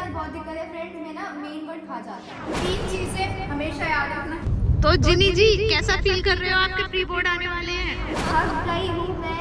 साथ बहुत दिक्कत है फ्रेंड, मैं ना मेन वर्ड खा जाता है। 3 चीजें हमेशा याद रखना। तो जिनी जी कैसा फील कर रहे हो, आपके प्री बोर्ड आने वाले हैं? थक गई हूँ मैं।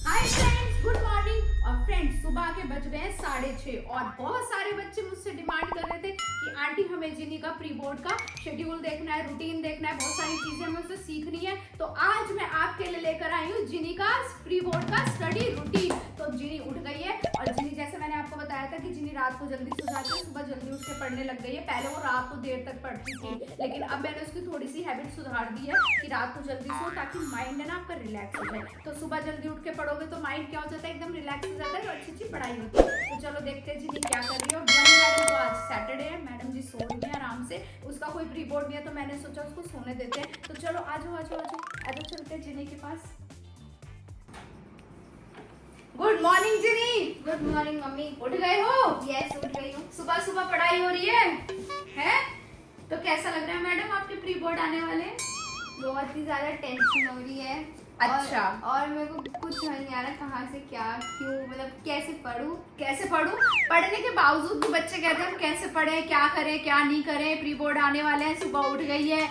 Hi friends, good morning. और फ्रेंड्स, सुबह के बज गए हैं 6:30 और बहुत सारे बच्चे मुझसे डिमांड कर रहे थे कि आंटी हमें जिनी का प्री बोर्ड का शेड्यूल देखना है, रूटीन देखना है, बहुत सारी चीजें हमें उससे सीखनी है। तो आज मैं आपके लिए लेकर आई हूँ जिनी का प्री बोर्ड का स्टडी रूटीन। तो जिनी उठ गई है और जिनी, जैसे मैंने आपको बताया था कि जिनी रात को जल्दी सो जाती है, सुबह जल्दी उठ के पढ़ने लग गई है। पहले वो रात को देर तक पढ़ती थी, लेकिन अब मैंने उसकी थोड़ी सी हैबिट सुधार दी है कि रात को जल्दी सो, ताकि माइंड है ना आपका रिलैक्स हो जाए। तो सुबह जल्दी उठ के पढ़ोगे तो माइंड क्या हो जाता है, एकदम रिलैक्स हो जाता है और अच्छी अच्छी पढ़ाई होती है। तो चलो देखते हैं जिनी क्या कर रही है। मैडम तो आज सैटरडे है, मैडम जी सो रही है आराम से, उसका कोई प्री बोर्ड नहीं है, तो मैंने सोचा उसको सोने देते हैं। तो चलो आजो आजो आजो आजो, चलते हैं जिनी के पास। Good morning Ginny. Good morning mummy. उठ गए हो? यस, उठ गई हूँ। सुबह सुबह पढ़ाई हो रही है? तो कैसा लग रहा है मैडम, आपके प्री बोर्ड आने वाले हैं? बहुत ही ज्यादा टेंशन हो रही है। अच्छा। और मेरे को कुछ समझ नहीं आ रहा कहाँ से क्या क्यों, मतलब कैसे पढूं। कैसे पढ़ूं? पढ़ने के बावजूद भी बच्चे कहते हैं हम कैसे पढ़े, क्या करें क्या नहीं करें, प्री बोर्ड आने वाले हैं, सुबह उठ गई है।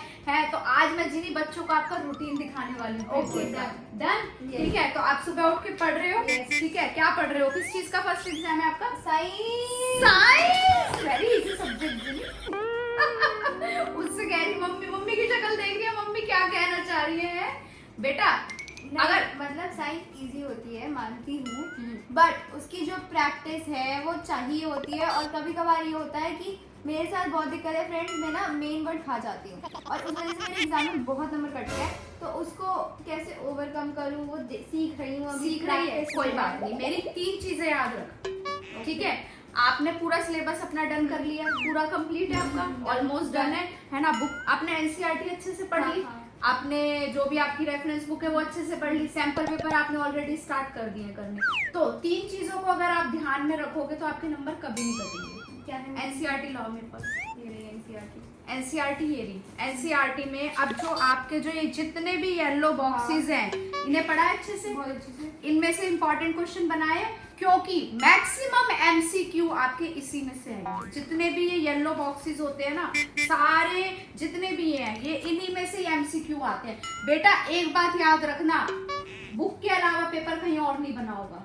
तो आज मैं जिन्हीं बच्चों को आपका रूटीन दिखाने वाली हूँ। Okay, done. ठीक है, तो आप सुबह उठ के पढ़ रहे हो? ठीक है, क्या पढ़ रहे हो? किस चीज का फर्स्ट एग्जाम है आपका? साइंस। वेरी इजी सब्जेक्ट जिनी। उससे कह रही मम्मी की शक्ल देख रही है, मम्मी क्या कहना चाह रही है बेटा? अगर मतलब साइंस इजी होती है मानती हूँ, बट उसकी जो प्रैक्टिस है वो चाहिए होती है। और कभी कभार ये होता है कि मेरे साथ बहुत दिक्कत है फ्रेंड्स, मैं ना मेन वर्ड खा जाती हूँ और उस वजह से मेरे एग्जाम में बहुत नंबर कटते हैं। तो उसको कैसे ओवरकम करूँ वो सीख रही हूँ अभी। सीख रही है, कोई बात नहीं। मेरी 3 चीजें याद रख, ठीक है? आपने पूरा सिलेबस अपना डन कर लिया, पूरा कंप्लीट है आपका, ऑलमोस्ट डन है ना? बुक आपने एनसीईआरटी अच्छे से पढ़ ली, आपने जो भी आपकी रेफरेंस बुक है वो अच्छे से पढ़ ली, सैंपल पेपर आपने ऑलरेडी स्टार्ट कर दिए करने। तो 3 चीजों को अगर आप ध्यान में रखोगे तो आपके नंबर कभी नहीं कटेंगे। क्या है? एनसीईआरटी लाओ मेरे पास। ये रही एनसीईआरटी। एनसीईआरटी ये रही। एनसीईआरटी में अब जो आपके जो ये जितने भी येलो बॉक्सेस हैं, इन्हें पढ़ा है अच्छे से? बहुत अच्छे से। इनमें से इंपॉर्टेंट क्वेश्चन बनाए, क्योंकि मैक्सिमम एमसीक्यू आपके इसी में से है। जितने भी ये येलो बॉक्सेस होते हैं ना, सारे जितने भी हैं ये इन्हीं में से एमसीक्यू आते हैं। बेटा एक बात याद रखना, बुक के अलावा पेपर कहीं और नहीं बना होगा।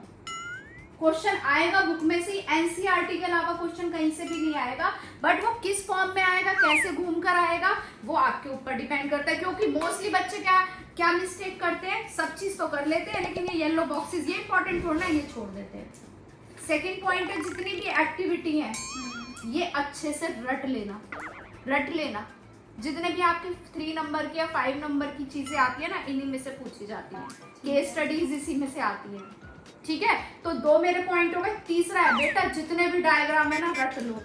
क्वेश्चन आएगा बुक में से, एनसीईआरटी के अलावा क्वेश्चन कहीं से भी नहीं आएगा। बट वो किस फॉर्म में आएगा, कैसे घूम कर आएगा, वो आपके ऊपर डिपेंड करता है। क्योंकि मोस्टली बच्चे क्या मिस्टेक करते हैं, सब चीज तो कर लेते हैं, लेकिन ये येलो बॉक्सेस ये इंपॉर्टेंट थोड़ा ना, ये छोड़ देते हैं। सेकेंड पॉइंट है, जितनी भी एक्टिविटी है ये अच्छे से रट लेना। जितने भी आपके 3 नंबर की या 5 नंबर की चीजें आती है ना, इन्हीं में से पूछी जाती है। केस स्टडीज इसी में से आती है, ठीक है? तो 2 मेरे पॉइंट हो गए। तीसरा है बेटा, जितने भी डायग्राम है ना रट लो।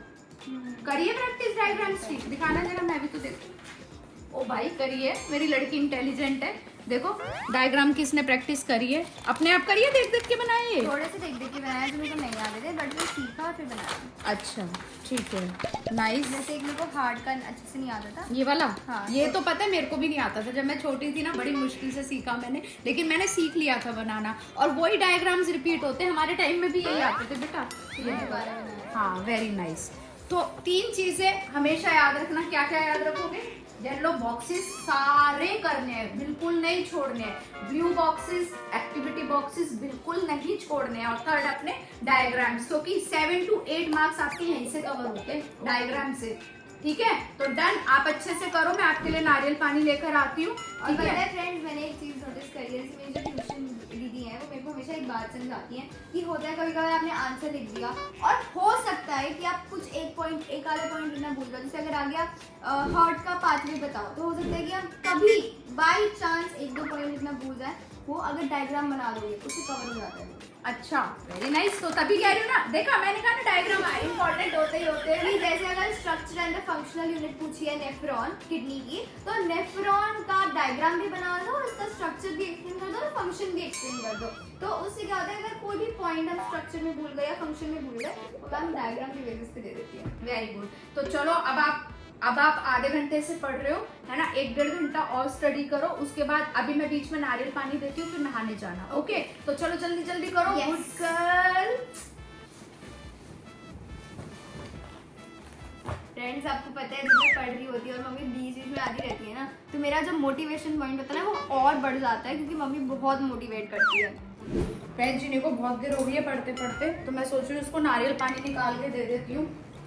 करिए प्रैक्टिस डायग्राम्स की, दिखाना जरा, मैं भी तो देखूं। ओ भाई करिए, मेरी लड़की इंटेलिजेंट है। देखो डायग्राम की इसने प्रैक्टिस करी है, अपने आप करिए, देख देख के बनाए। थोड़े से देख देख के बनाया, जो मेरे को नहीं आते थे, बट मैं सीखा और फिर बनाया। अच्छा ठीक है, नाइस। जैसे एक मेरे को हार्ड का अच्छे से नहीं आता था, ये वाला? हाँ, ये तो पता है मेरे को भी नहीं आता था। जब मैं छोटी थी ना, बड़ी मुश्किल से सीखा मैंने, लेकिन मैंने सीख लिया था बनाना। और वही डायग्राम्स रिपीट होते हैं, हमारे टाइम में भी यही आते थे बेटा। ये दोबारा बनाया। हाँ वेरी नाइस। तो 3 चीजें हमेशा याद रखना। क्या क्या याद रखोगे? येलो बॉक्सेस सारे करने हैं, बिल्कुल नहीं छोड़ने हैं। ब्लू बॉक्सेस, एक्टिविटी बॉक्सेस बिल्कुल नहीं छोड़ने हैं। और थर्ड अपने डायग्राम्स, क्योंकि 7 to 8 मार्क्स आपके यहीं से कवर होते हैं डायग्राम से, ठीक है? तो डन, आप अच्छे से करो। मैं आपके लिए नारियल पानी लेकर आती हूँ, और ठीक पता है? है फ्रेंड्स, मैंने एक चीज नोटिस करी है, जैसे मेरी जो ट्यूशन दीदी है वो मेरे को हमेशा एक बात समझाती है कि होता है कभी कभी आपने आंसर लिख दिया और हो सकता है कि आप कुछ एक आधे पॉइंट लिखना भूल जाओ। जैसे अगर आ गया हार्ट का पाथवे बताओ, तो हो सकता है कि आप कभी बाई चांस 1-2 पॉइंट लिखना भूल जाए, वो अगर डायग्राम बना दोगे उससे कवर हो जाता है। अच्छा वेरी नाइस। तो तभी कह रही हूँ ना, देखा मैंने कहा ना डायग्राम इंपॉर्टेंट होते ही होते हैं। नहीं, जैसे अगर स्ट्रक्चर एंड फंक्शनल यूनिट पूछी है नेफ्रॉन किडनी की, तो नेफ्रॉन का डायग्राम भी बना दो, उसका स्ट्रक्चर भी एक्सप्लेन कर दो और फंक्शन भी एक्सप्लेन कर दो। तो उससे क्या होता है, अगर कोई भी पॉइंट हम स्ट्रक्चर में भूल गए या फंक्शन में भूल गए, वो हम डायग्राम की बेसिस पे दे देती है। Very good. तो चलो अब आप आधे घंटे से पढ़ रहे हो, है ना? 1-1.5 घंटा और स्टडी करो। उसके बाद अभी मैं बीच में नारियल पानी देती हूँ, फिर नहाने जाना। ओके? तो चलो जल्दी जल्दी करो। Yes. Good girl. फ्रेंड्स आपको पता है जब मैं पढ़ रही होती है और मम्मी बीच बीच में आती रहती है ना, तो मेरा जो मोटिवेशन पॉइंट होता है ना वो और बढ़ जाता है, क्योंकि मम्मी बहुत मोटिवेट करती है। फ्रेंड्स जिन्हें को बहुत देर हो गई है पढ़ते पढ़ते, तो मैं सोच रही हूँ उसको नारियल पानी निकाल के दे देती हूँ।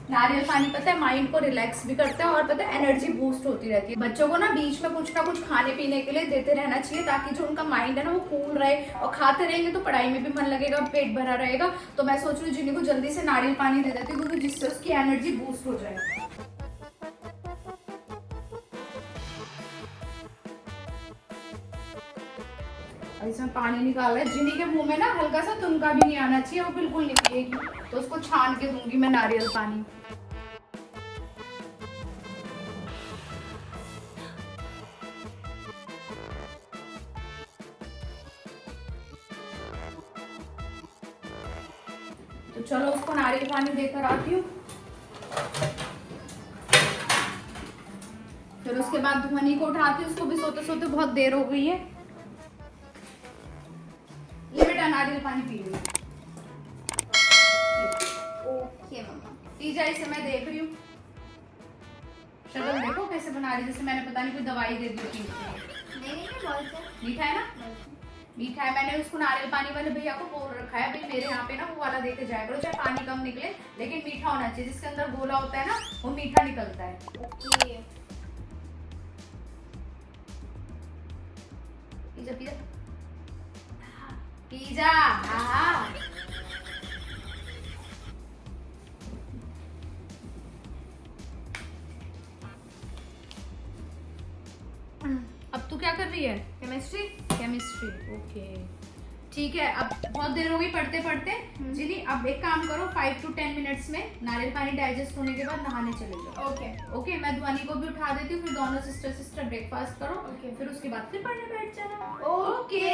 नारियल पानी पता है माइंड को रिलैक्स भी करता है और पता है एनर्जी बूस्ट होती रहती है। बच्चों को ना बीच में कुछ ना कुछ खाने पीने के लिए देते रहना चाहिए, ताकि जो उनका माइंड है ना वो कूल रहे, और खाते रहेंगे तो पढ़ाई में भी मन लगेगा, पेट भरा रहेगा। तो मैं सोच रही हूँ जिन्हें को जल्दी से नारियल पानी दे देती हूँ, क्योंकि जिससे उसकी एनर्जी बूस्ट हो जाए। इसमें पानी निकाला है। जिन्हीं के मुंह में ना हल्का सा तुनका भी नहीं आना चाहिए, वो बिल्कुल नहीं पिएगी, तो उसको छान के दूंगी मैं नारियल पानी। तो चलो उसको नारियल पानी देकर आती हूँ। फिर उसके बाद ध्वनि को उठाती हूँ, उसको भी सोते सोते बहुत देर हो गई है। ले बेटा नारियल पानी पी लो। ओके मम्मा। पी जाए, इसे मैं देख रही हूँ। शक्ल देखो कैसे बना रही, जैसे मैंने पता नहीं कोई दवाई दे दी थी। नहीं बहुत अच्छा। मीठा है ना? मीठा है। मैंने उसको नारियल पानी वाले भैया को बोल रखा है भाई मेरे यहाँ पे ना वो वाला देके जाया करो, चाहे पानी कम निकले लेकिन मीठा होना चाहिए। जिसके अंदर गोला होता है ना वो मीठा निकलता है। ओके। पी जा पी जा पी जा। हाँ अब तू क्या कर रही है? केमिस्ट्री। केमिस्ट्री, ओके ठीक है। अब बहुत देर हो गई पढ़ते पढ़ते। जिनी अब एक काम करो, 5 to 10 मिनट्स में नारियल पानी डाइजेस्ट होने के बाद नहाने चले जाओ। ओके ओके मैं ध्वनि को भी उठा देती हूँ, फिर दोनों सिस्टर ब्रेकफास्ट करो। ओके। फिर उसके बाद फिर पढ़ने बैठ जाना। ओके।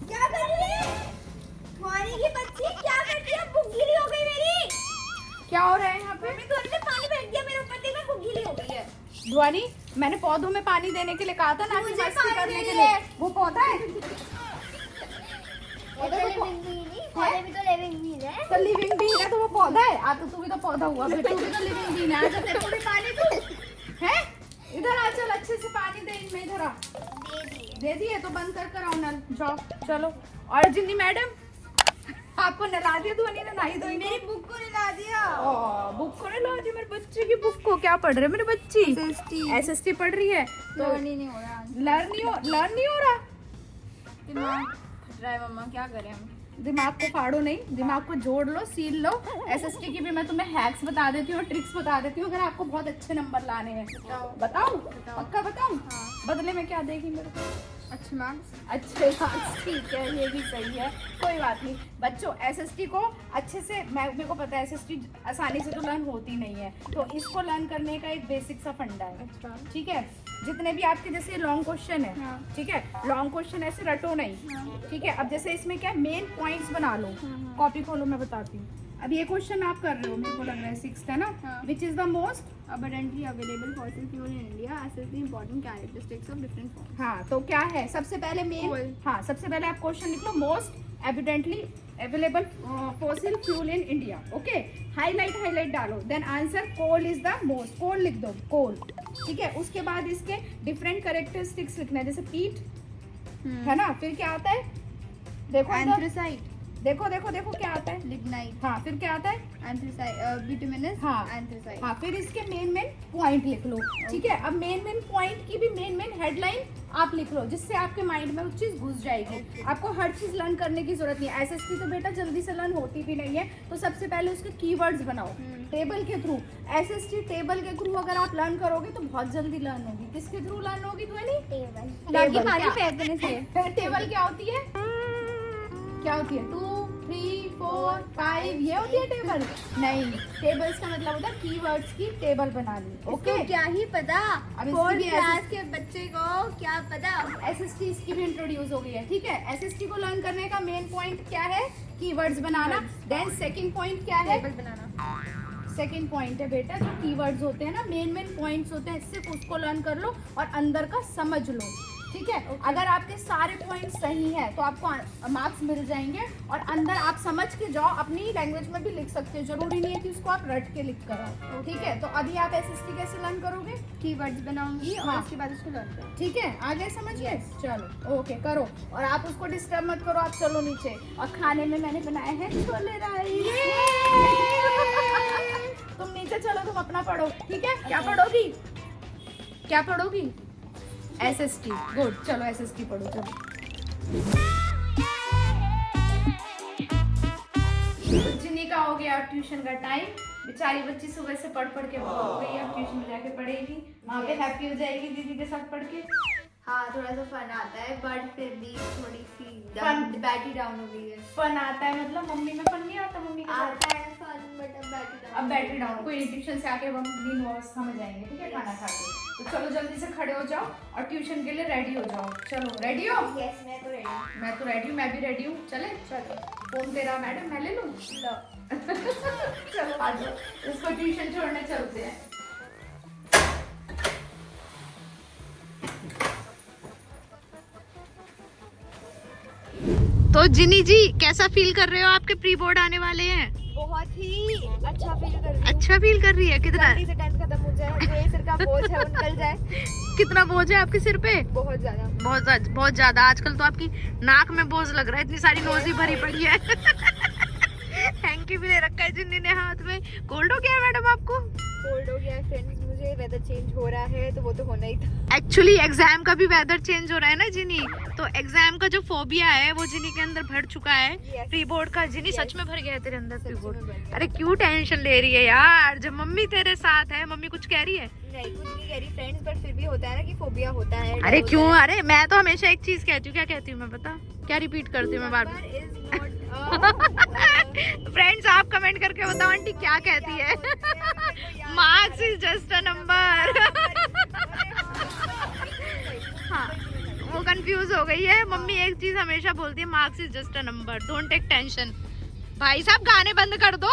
क्या कर रही है ध्वनि की बच्ची? क्या कर रही है? बुक गीली हो गई मेरी। क्या हो रहा है यहाँ पे? मम्मी ध्वनि ने पानी फेंक दिया मेरे ऊपर, देखो बुक गीली हो गई है। ध्वनि मैंने पौधों में पानी देने के लिए कहा था ना, कि मुझे मस्ती पानी करने के देने। लिए। वो पौधा है ये तो लिविंग बीन ही, पौधे भी तो लिविंग बीन है। तो लिविंग बीन है तो वो पौधा है। आ तो तू भी तो पौधा हुआ, फिर तू भी तो लिविंग बीन है। आजा तेरे को भी पानी दूं है? इधर आ, चल अच्छे से पानी दे इनमें। इधर आ, दे दिए। दे दिए तो बंद कर आओ नल। जाओ चलो। और जिन्नी मैडम आपको नला दिया ध्वनि ने? नहाई धोई मेरी बुक को निला दिया। बुक को नला दिया मेरे बच्चे की बुक को। क्या पढ़ रहे मेरे बच्ची? SST पढ़ रही है। तो लर्न ही नहीं हो रहा। लर्न नहीं हो रहा। दिमाग फट रहा है मम्मा, क्या करें हम? दिमाग को फाड़ो नहीं, दिमाग को जोड़ लो, सील लो। SST की भी मैं तुम्हें हैक्स बता देती हूँ, ट्रिक्स बता देती हूँ, अगर आपको बहुत अच्छे नंबर लाने हैं। बताऊँ? पक्का बताऊँ? बदले में क्या देगी मेरे को? अच्छे मार्क्स। अच्छे मार्क्स, ठीक है ये भी सही है, कोई बात नहीं। बच्चों SST को अच्छे से, मेरे को पता है SST आसानी से तो लर्न होती नहीं है, तो इसको लर्न करने का एक बेसिक सा फंडा है। ठीक है, जितने भी आपके जैसे लॉन्ग क्वेश्चन है, हाँ। ठीक है, लॉन्ग क्वेश्चन ऐसे रटो नहीं। हाँ। ठीक है, अब जैसे इसमें क्या मेन पॉइंट्स बना लो। कॉपी खोलो, मैं बताती हूँ। अब ये क्वेश्चन आप कर रहे हो, मेरे को लग रहा है 6th है ना? हाँ। Which is the most Abundantly available fossil fuel in India, assess the important characteristics of different forms. हाँ, तो क्या है सबसे पहले मेन? Coal. हाँ, सबसे पहले आप क्वेश्चन लिख लो, most evidently available fossil fuel in India. Okay, highlight डालो, then answer coal is the most. Coal लिख दो, कोल। ठीक है, उसके बाद इसके डिफरेंट कैरेक्टरिस्टिक्स लिखना है, जैसे पीट है ना, फिर क्या आता है? देखो Anthracite, देखो देखो देखो क्या आता है? lignite, हाँ, फिर क्या आता है? anthracite, bituminous, हाँ। anthracite. हाँ, फिर इसके मेन पॉइंट लिख लो। ठीक है, अब मेन पॉइंट की भी मेन हेडलाइन आप लिख लो, जिससे आपके माइंड में वो चीज घुस जाएगी। आपको हर चीज लर्न करने की जरूरत नहीं है। SST तो बेटा जल्दी से लर्न होती भी नहीं है, तो सबसे पहले उसके कीवर्ड्स बनाओ टेबल के थ्रू। SST टेबल के थ्रू अगर आप लर्न करोगे तो बहुत जल्दी लर्न होगी। किसके थ्रू लर्न होगी ध्वनि? बाकी टेबल। पानी क्या? फेंकने से। टेबल क्या होती है? क्या होती है? 2 3 4 5 ये होती है टेबल? नहीं, टेबल्स का मतलब होता है कीवर्ड्स की टेबल बनानी। ओके, क्या ही पता, अब इसकी फोर्थ भी क्लास के बच्चे को क्या पता। SST इसकी भी इंट्रोड्यूस हो गई है। ठीक है, SST को लर्न करने का मेन पॉइंट क्या है? कीवर्ड्स बनाना। देन सेकंड पॉइंट क्या है? टेबल बनाना। सेकंड पॉइंट है बेटा, जो कीवर्ड्स होते हैं ना, मेन पॉइंट्स होते हैं, सिर्फ उसको लर्न कर लो और अंदर का समझ लो, ठीक है। अगर आपके सारे पॉइंट्स सही हैं तो आपको मार्क्स मिल जाएंगे, और अंदर आप समझ के जाओ, अपनी लैंग्वेज में भी लिख सकते हो, जरूरी नहीं है कि उसको आप रट के लिख कर आओ, ठीक है। तो अभी आप SST कैसे लर्न करोगे? कीवर्ड्स बनाऊंगी और हाँ। उसके बाद उसको लर्न करूंगी। ठीक है, आगे समझ गए? चलो ओके करो, और आप उसको डिस्टर्ब मत करो, आप चलो नीचे। और खाने में मैंने बनाए हैं छोले राइस। तुम नीचे चलो, तुम अपना पढ़ो, ठीक है। क्या पढ़ोगी? क्या पढ़ोगी? SST। गुड, चलो SST पढ़ो, चलो। तो जिन्नी का हो गया ट्यूशन का टाइम। बेचारी बच्ची सुबह से पढ़ के बोर हो गई, अब ट्यूशन में जाके पढ़ेगी, वहाँ पे हैप्पी हो जाएगी दीदी के साथ पढ़ के। हाँ, थोड़ा सा फन आता है, बट फिर भी थोड़ी सी Fun- बैटरी डाउन हो गई है। फन आता है मतलब? मम्मी में फन नहीं आता? मम्मी का आता है फन, बट अब बैटरी डाउन। अब बैटरी डाउन, कोई ट्यूशन से आके हम नींद अवस्था में जाएंगे, ठीक है, खाना खा के। तो चलो जल्दी से खड़े हो जाओ और ट्यूशन के लिए रेडी हो जाओ। चलो, रेडी हो? यस, मैं तो रेडी हूँ। मैं तो रेडी हूँ, मैं भी रेडी हूँ। चले, चलो फोन तेरा मैडम, मैं ले लूँ? लो। चलो आ जाओ, इसको ट्यूशन छोड़ने चलते हैं। तो जिनी जी कैसा फील कर रहे हो? आपके प्री बोर्ड आने वाले हैं। बहुत ही अच्छा फील कर रही हूँ। अच्छा फील कर रही है? कितना जल्दी से 10th खत्म हो जाए, जो ये सिर का बोझ है वो निकल जाए। कितना बोझ है आपके सिर पे? बहुत ज्यादा। बहुत ज्यादा। आजकल तो आपकी नाक में बोझ लग रहा है, इतनी सारी नोजी भरी पड़ी है। हैंकी भी दे रखा है जिन्नी ने हाथ में। कोल्ड हो गया है मैडम आपको? कोल्ड हो गया है फ्रेंड्स, मुझे वेदर चेंज हो रहा है तो वो तो होना ही था। एक्चुअली एग्जाम का भी वेदर चेंज हो रहा है ना जिनी, तो एग्जाम का जो फोबिया है वो जिनी के अंदर भर चुका है। Yes. प्री बोर्ड का जिनी Yes. सच में भर गया है तेरे अंदर प्री सच में भर बोर्ड। गया। अरे क्यों टेंशन ले रही है यार, जब मम्मी तेरे साथ है। मम्मी कुछ कह रही है? नहीं, कुछ नहीं कह रही फ्रेंड्स, पर फिर भी होता है ना कि फोबिया होता है। अरे क्यों? अरे मैं तो हमेशा एक चीज कहती हूँ। क्या कहती हूँ मैं? बता क्या रिपीट करती हूँ मैं बार बार? फ्रेंड्स आप कमेंट करके बताओ आंटी क्या कहती है। Marks is just a number. हाँ, वो कंफ्यूज हो गई है। मम्मी एक चीज हमेशा बोलती है, marks is just a number, don't take tension. भाई साहब गाने बंद कर दो।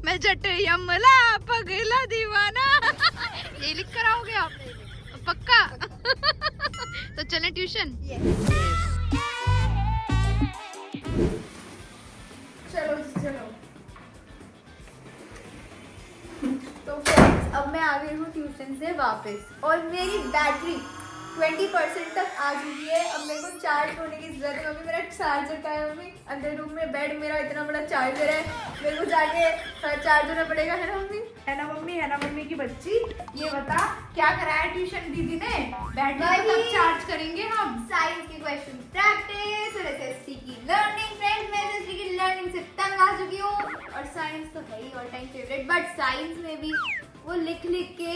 मैं जट यमला पगला दीवाना, ये लिख कर आओगे आप पक्का? तो चलें ट्यूशन। चलो चलो। तो फ्रेंड्स अब मैं आ गई हूँ ट्यूशन से वापस, और मेरी बैटरी 20% तक आ चुकी है। अब मेरे को चार्ज होने की जरूरत है। मम्मी मेरा चार्जर का है? मम्मी अंदर रूम में बेड मेरा इतना बड़ा चार्जर है, मेरे को जाके चार्ज होना पड़ेगा, है ना मम्मी? है ना मम्मी? है ना मम्मी की बच्ची? ये बता क्या कराया ट्यूशन दीदी ने? बैटरी वही। कब चार्ज करेंगे हम? साइंस की क्वेश्चन प्रैक्टिस और SST की लर्निंग। फ्रेंड्स मैं SST की लर्निंग से तंग आ चुकी हूँ, और साइंस तो है ही all time favourite, but science में भी वो लिख लिख के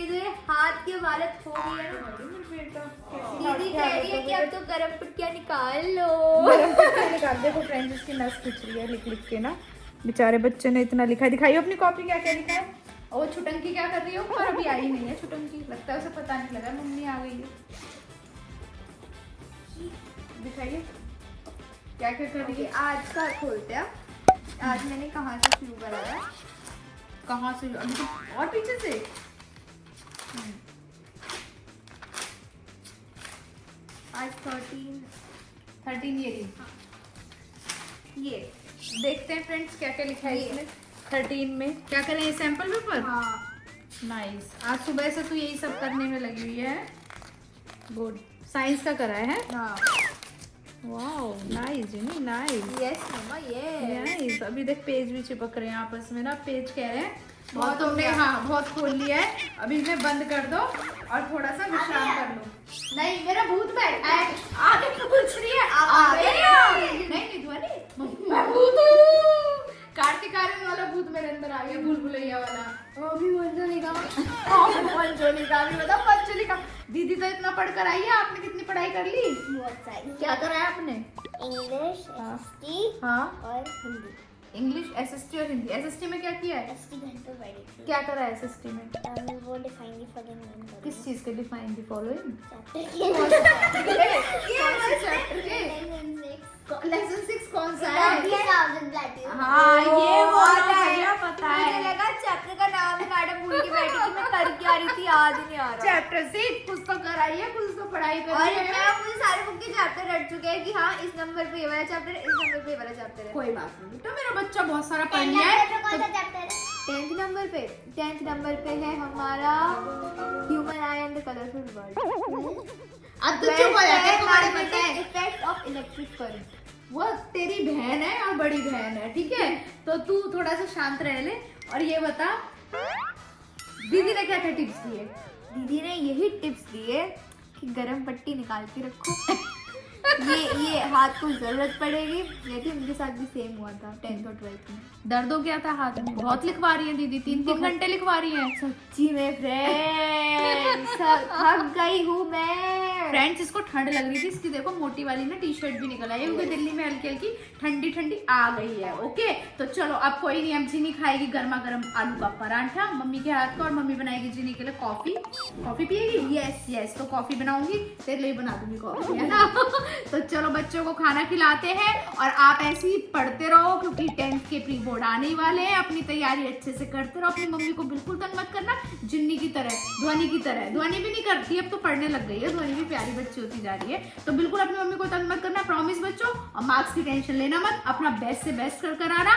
जो ये हाथ की हालत हो गई है ना। दीदी कह रही है कि अब तो गरम पुटिया निकाल लो। निकाल। देखो फ्रेंड्स, इसकी नस खिंच रही है लिख के ना। बेचारे बच्चे ने इतना लिखा है। दिखाइए अपनी कॉपी, क्या क्या लिखा है। और वो छुटंकी क्या कर रही है ऊपर? अभी आई नहीं है छुटंकी, लगता है उसे पता नहीं लगा मम्मी आ गई है। दिखाइए क्या क्या कर रही है। आज का खोलते हैं। आज मैंने कहाँ से शुरू करा है? कहाँ से? अभी तो और पीछे से। आज 13 ये रही। ये देखते हैं फ्रेंड्स क्या क्या लिखा है ये। इसमें। 13 में क्या करें? ये सैंपल पेपर। हाँ, नाइस। आज सुबह से तू यही सब करने में लगी हुई है। गुड। साइंस का करा है? हाँ। वाओ नाइस जिनी, नाइस यस मम्मा, ये नाइस। अभी देख पेज भी चिपक रहे हैं आपस में ना। पेज कह रहे हैं बहुत बहुत तुमने, हो गया। हाँ बहुत खोल लिया है। अभी इन्हें बंद कर दो और थोड़ा सा विश्राम कर लो। नहीं मेरा भूत बैठ आगे पूछ रही है। आप आ गए हो? नहीं ध्वनि, मैं भूत हूँ। कार्तिक आर्यन वाला भूत मेरे अंदर आ गया, भूल भुलैया वाला। वो भी मंजलिका। पंचोलिका भी बता। पंचोलिका दीदी तो इतना पढ़ कर आई है, आपने कितनी पढ़ाई कर ली? बहुत सारी। क्या करा है आपने? इंग्लिश, SST हाँ, और हिंदी। इंग्लिश, SST और हिंदी। SST में क्या किया है? SST घंटों पढ़ी थी। क्या करा है SST में? वो डिफाइन दी फॉलोइंग। किस चीज के? Define the following. चैप्टर के चैप्टर के लेसन 6 कौन सा है? है हाँ ये वो आता है, है। पता मुझे है। लगा चैप्टर का नाम ही मैडम भूल के बैठी थी, मैं कर क्या रही थी याद ही नहीं आ रहा। चैप्टर से कुछ तो कराइए, कुछ तो पढ़ाई और करिए। मैं मुझे सारे बुक के चैप्टर रट चुके हैं कि हाँ इस नंबर पे ये वाला चैप्टर है, इस नंबर पे ये वाला चैप्टर है। कोई बात नहीं, तो मेरा बच्चा बहुत सारा पढ़ लिया है। कौन सा चैप्टर है? 10th नंबर पे है हमारा human I and the colourful world. अब तो चुप हो जाते हैं, तुम्हारे पता है इफेक्ट ऑफ इलेक्ट्रिक करंट। वो तेरी बहन है और बड़ी बहन है, ठीक है? तो तू थोड़ा सा शांत रह ले। और ये बता दीदी ने क्या क्या टिप्स दिए? दीदी ने यही टिप्स दिए कि गरम पट्टी निकाल के रखो। ये हाथ को जरूरत पड़ेगी, ये थी उनके साथ भी सेम हुआ था 10th और 12th में। दर्द हो गया था हाथ में? बहुत लिखवा रही है दीदी, 3-3 घंटे लिखवा रही है। सच्ची में फ्रेंड्स थक गई हूँ मैं। फ्रेंड्स इसको ठंड लग रही थी, इसकी देखो मोटी वाली ना टी शर्ट भी निकल आई है, क्योंकि दिल्ली में हल्की हल्की ठंडी ठंडी आ गई है। ओके तो चलो अब कोई नहीं, अब जीनी खाएगी गर्मा गर्म आलू का पराठा मम्मी के हाथ का, और मम्मी बनाएगी जीनी के लिए कॉफी। कॉफी पिएगी? यस तो कॉफी बनाऊंगी, तेरे लिए बना दूंगी कॉफी, है ना? तो चलो बच्चों को खाना खिलाते हैं, और आप ऐसे ही पढ़ते रहो, क्योंकि 10th के प्री बोर्ड आने वाले हैं। अपनी तैयारी अच्छे से करते रहो, अपनी मम्मी को बिल्कुल तंग मत करना, जिन्नी की तरह, ध्वनि की तरह। ध्वनि भी नहीं करती, अब तो पढ़ने लग गई है, ध्वनि भी प्यारी बच्ची होती जा रही है। तो बिल्कुल अपनी मम्मी को तंग मत करना, प्रॉमिस बच्चों। और मार्क्स की टेंशन लेना मत, अपना बेस्ट से बेस्ट कर आना।